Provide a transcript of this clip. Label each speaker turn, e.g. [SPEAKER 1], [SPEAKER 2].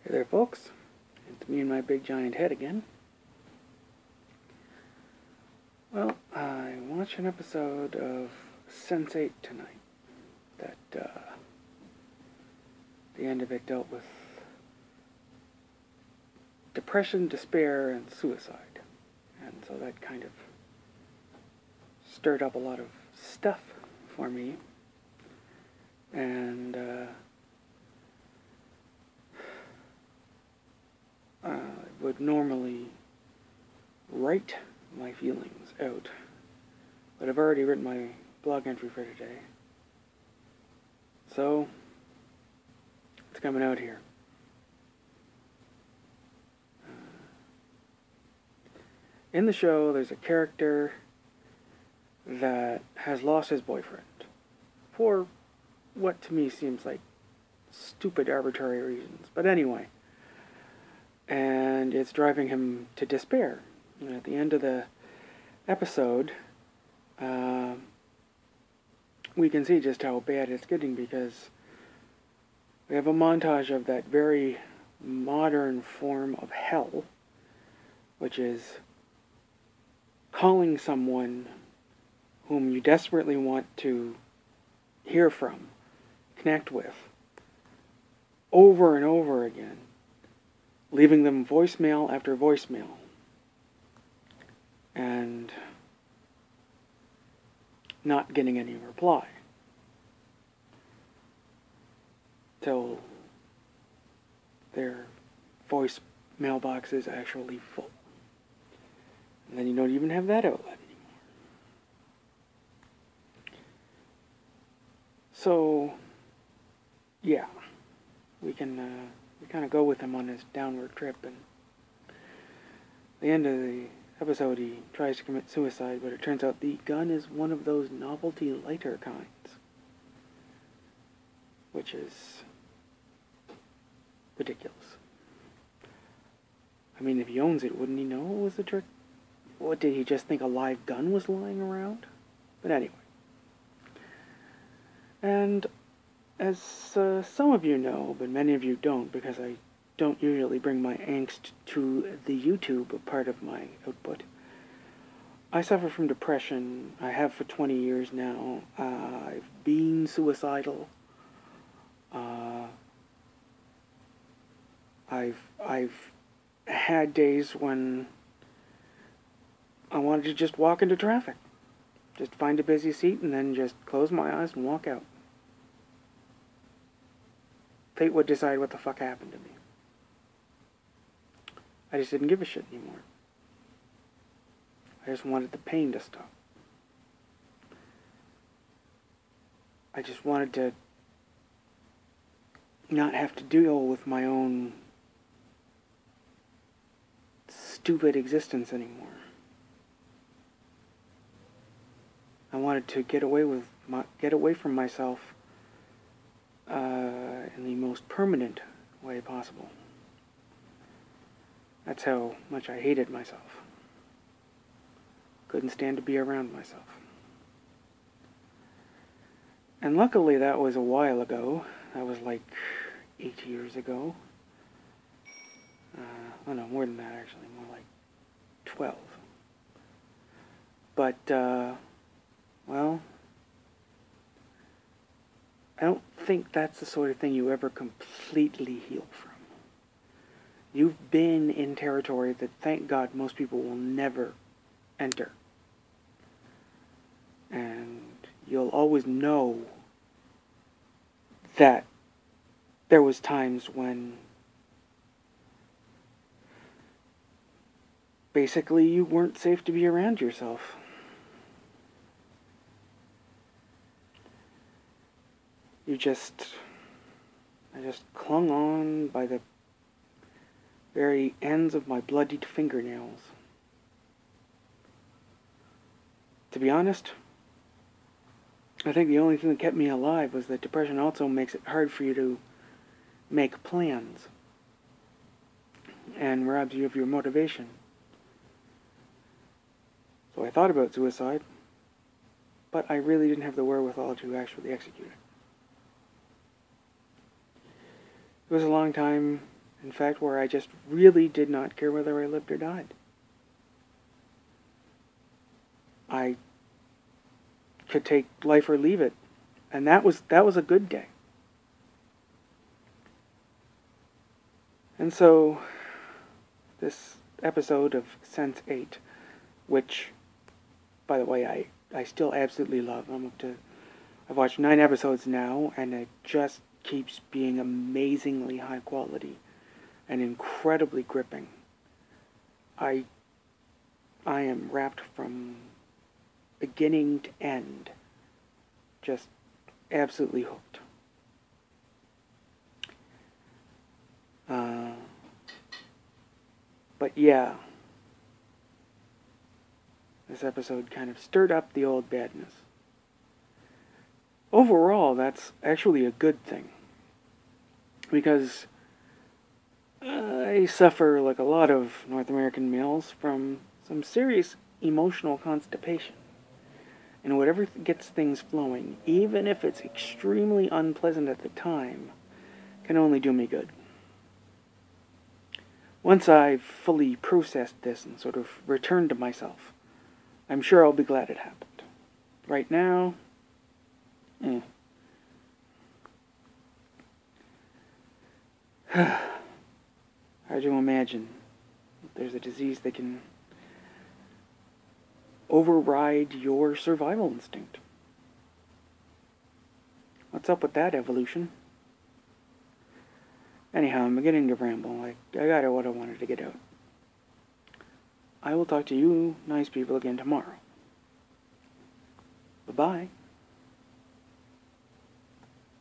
[SPEAKER 1] Hey there, folks. It's me and my big giant head again. Well, I watched an episode of Sense8 tonight that the end of it dealt with depression, despair, and suicide. And so that kind of stirred up a lot of stuff for me. And I would normally write my feelings out, but I've already written my blog entry for today, so it's coming out here. In the show, there's a character that has lost his boyfriend for what to me seems like stupid, arbitrary reasons, but anyway. And it's driving him to despair. And at the end of the episode, we can see just how bad it's getting, because we have a montage of that very modern form of hell, which is calling someone whom you desperately want to hear from, connect with, over and over again, leaving them voicemail after voicemail, and not getting any reply till their voice mailbox is actually full. And then you don't even have that outlet anymore. So, yeah, we kind of go with him on his downward trip, and at the end of the episode he tries to commit suicide, but it turns out the gun is one of those novelty lighter kinds, which is ridiculous. I mean, if he owns it, wouldn't he know it was a trick? What, did he just think a live gun was lying around? But anyway. And as some of you know, but many of you don't, because I don't usually bring my angst to the YouTube part of my output, I suffer from depression. I have for 20 years now. I've been suicidal. I've had days when I wanted to just walk into traffic. Just find a busy seat and then just close my eyes and walk out. Fate would decide what the fuck happened to me. I just didn't give a shit anymore. I just wanted the pain to stop. I just wanted to not have to deal with my own stupid existence anymore. I wanted to get away from myself in the most permanent way possible. That's how much I hated myself. Couldn't stand to be around myself. And luckily that was a while ago. That was like 8 years ago. Oh no, more than that actually, more like 12. But, well, I don't think that's the sort of thing you ever completely heal from. You've been in territory that, thank God, most people will never enter. And you'll always know that there was times when basically you weren't safe to be around yourself. I just clung on by the very ends of my bloodied fingernails. To be honest, I think the only thing that kept me alive was that depression also makes it hard for you to make plans and robs you of your motivation. So I thought about suicide, but I really didn't have the wherewithal to actually execute it. It was a long time In fact, where I just really did not care whether I lived or died. I could take life or leave it. And that was a good day. And so, this episode of Sense8, which, by the way, I still absolutely love. I've watched 9 episodes now, and it just keeps being amazingly high quality and incredibly gripping. I am wrapped from beginning to end, just absolutely hooked. But yeah, this episode kind of stirred up the old badness. Overall, that's actually a good thing, because I suffer, like a lot of North American males, from some serious emotional constipation. And whatever gets things flowing, even if it's extremely unpleasant at the time, can only do me good. Once I've fully processed this and sort of returned to myself, I'm sure I'll be glad it happened. Right now, hard to imagine there's a disease that can override your survival instinct. What's up with that, evolution? Anyhow, I'm beginning to ramble. I got out what I wanted to get out. I will talk to you nice people again tomorrow. Bye-bye.